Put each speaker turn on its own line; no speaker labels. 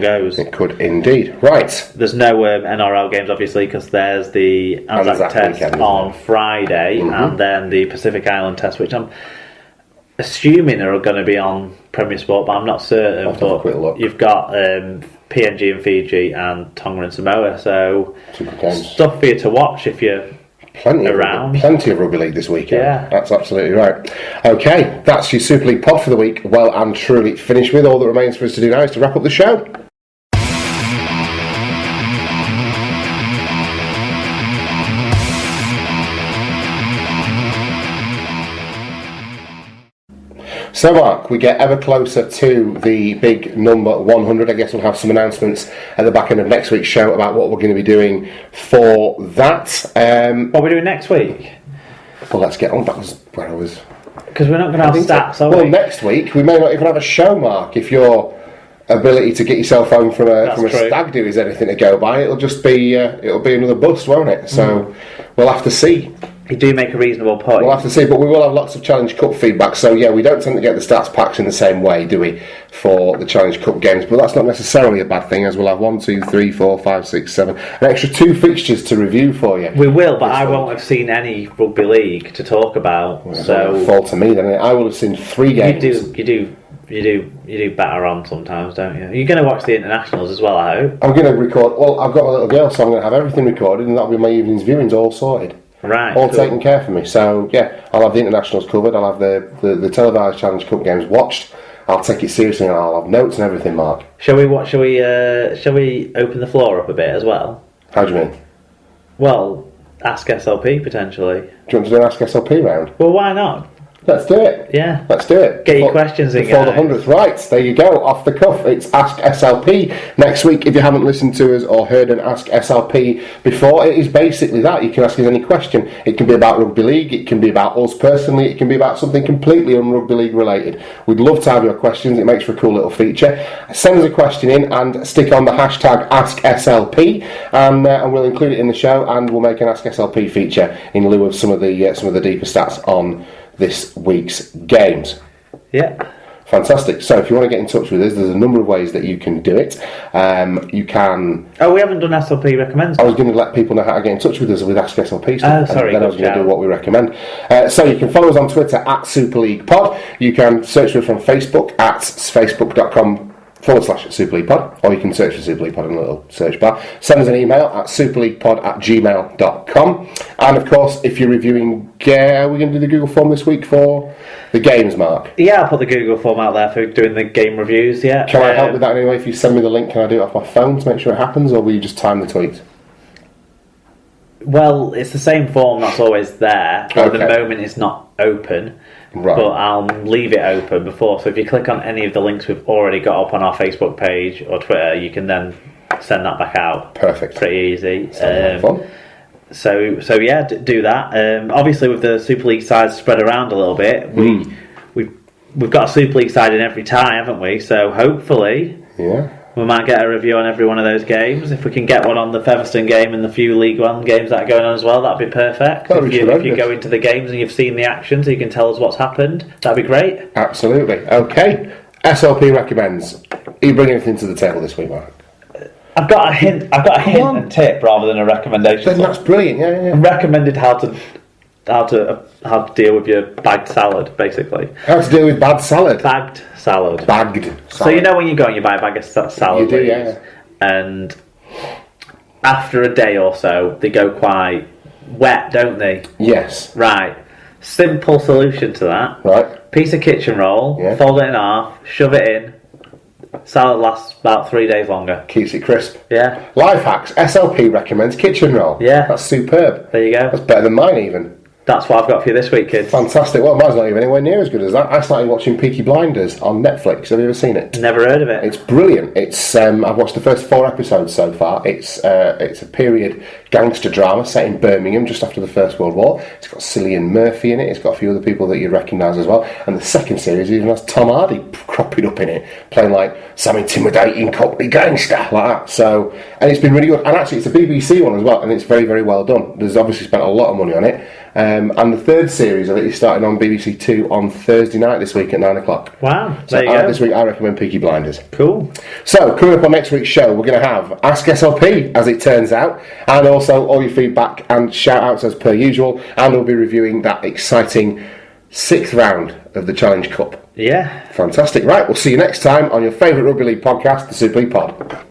goes.
It could indeed. Right.
There's no NRL games, obviously, because there's the Anzac Test weekend, on Friday, and then the Pacific Island Test, which I'm assuming are going to be on Premier Sport, but I'm not certain.
I'll have a quick look.
You've got PNG and Fiji and Tonga and Samoa, so stuff for you to watch if you're around.
Plenty of rugby league this weekend.
Yeah.
That's absolutely right. Okay, that's your Super League pod for the week. Well and truly finished with. All that remains for us to do now is to wrap up the show. So, Mark, we get ever closer to the big number 100. I guess we'll have some announcements at the back end of next week's show about what we're going to be doing for that.
What are we doing next week?
Well, let's get on. That was where I was.
Because we're not going to have stats, are we?
Well, next week we may not even have a show, Mark. If your ability to get yourself home from a stag do is anything to go by, it'll just be it'll be another bust, won't it? So we'll have to see.
You do make a reasonable point.
We'll have to see, but we will have lots of Challenge Cup feedback. So, yeah, we don't tend to get the stats packs in the same way, do we, for the Challenge Cup games? But that's not necessarily a bad thing, as we'll have 1, 2, 3, 4, 5, 6, 7, an extra 2 fixtures to review for you.
We will, but I won't have seen any rugby league to talk about.
Well, so fall to me, then. I will have seen 3 games.
You do better on sometimes, don't you? You're going to watch the internationals as well, I hope.
I'm going to record. Well, I've got a little girl, so I'm going to have everything recorded, and that'll be my evening's viewings all sorted.
Right,
all taken care for me. So yeah, I'll have the internationals covered. I'll have the televised Challenge Cup games watched. I'll take it seriously, and I'll have notes and everything. Mark,
shall we open the floor up a bit as well?
How do you mean?
Well, ask SLP potentially.
Do you want to do an ask SLP round?
Well, why not?
Let's do it.
Yeah.
Let's do it.
Get your questions in,
before the 100th. Right, there you go. Off the cuff. It's Ask SLP. Next week, if you haven't listened to us or heard an Ask SLP before, it is basically that. You can ask us any question. It can be about rugby league. It can be about us personally. It can be about something completely un-rugby league related. We'd love to have your questions. It makes for a cool little feature. Send us a question in and stick on the hashtag Ask SLP, and we'll include it in the show, and we'll make an Ask SLP feature in lieu of some of the deeper stats on this week's games.
Yeah.
Fantastic. So if you want to get in touch with us, there's a number of ways that you can do it. You can...
Oh, we haven't done SLP Recommends.
I was going to let people know how to get in touch with us with Ask SLP stuff.
Oh, sorry.
And then I was going to do what we recommend. So you can follow us on Twitter at Super League Pod. You can search for us on Facebook at facebook.com/Super League Pod, or you can search for Super League Pod in a little search bar. Send us an email at superleaguepod@gmail.com. And of course, if you're reviewing, are we going to do the Google form this week for the games, Mark?
Yeah, I'll put the Google form out there for doing the game reviews, yeah.
Can I help with that anyway? If you send me the link, can I do it off my phone to make sure it happens, or will you just time the tweet?
Well, it's the same form that's always there. But at the moment, it's not open.
Right.
But I'll leave it open before. So if you click on any of the links we've already got up on our Facebook page or Twitter, you can then send that back out.
Perfect.
Pretty easy.
Fun.
So yeah, do that. Obviously, with the Super League sides spread around a little bit, we've got a Super League side in every tie, haven't we? So hopefully, we might get a review on every one of those games. If we can get one on the Featherstone game and the few League One games that are going on as well, that'd be perfect. If you go into the games and you've seen the action, so you can tell us what's happened, that'd be great.
Absolutely. Okay. SLP recommends. Are you bringing anything to the table this week, Mark?
I've got a hint and tip rather than a recommendation.
Then that's brilliant. Yeah.
Recommended how to deal with your bagged salad, basically.
How to deal with bad salad?
Bagged salad.
Bagged salad.
So you know when you go and you buy a bag of salad,
you do, yeah.
And after a day or so, they go quite wet, don't they?
Yes.
Right. Simple solution to that.
Right.
Piece of kitchen roll, fold it in half, shove it in. Salad lasts about 3 days longer.
Keeps it crisp.
Yeah.
Life hacks. SLP recommends kitchen roll.
Yeah.
That's superb.
There you go.
That's better than mine even.
That's what I've got for you this week, kids.
Fantastic. Well, mine's not even anywhere near as good as that. I started watching Peaky Blinders on Netflix. Have you ever seen it?
Never heard of it.
It's brilliant. It's I've watched the first 4 episodes so far. It's a period gangster drama set in Birmingham just after the First World War. It's got Cillian Murphy in it. It's got a few other people that you recognise as well. And the second series even has Tom Hardy cropping up in it, playing like some intimidating Cockney gangster like that. So, and it's been really good. And actually, it's a BBC one as well, and it's very, very well done. There's obviously spent a lot of money on it. And the third series of it is starting on BBC Two on Thursday night this week at 9 o'clock.
Wow,
there you go. This week I recommend Peaky Blinders.
Cool.
So, coming up on next week's show, we're going to have Ask SLP, as it turns out, and also all your feedback and shout-outs as per usual, and we'll be reviewing that exciting 6th round of the Challenge Cup.
Yeah.
Fantastic. Right, we'll see you next time on your favourite Rugby League podcast, the Super League Pod.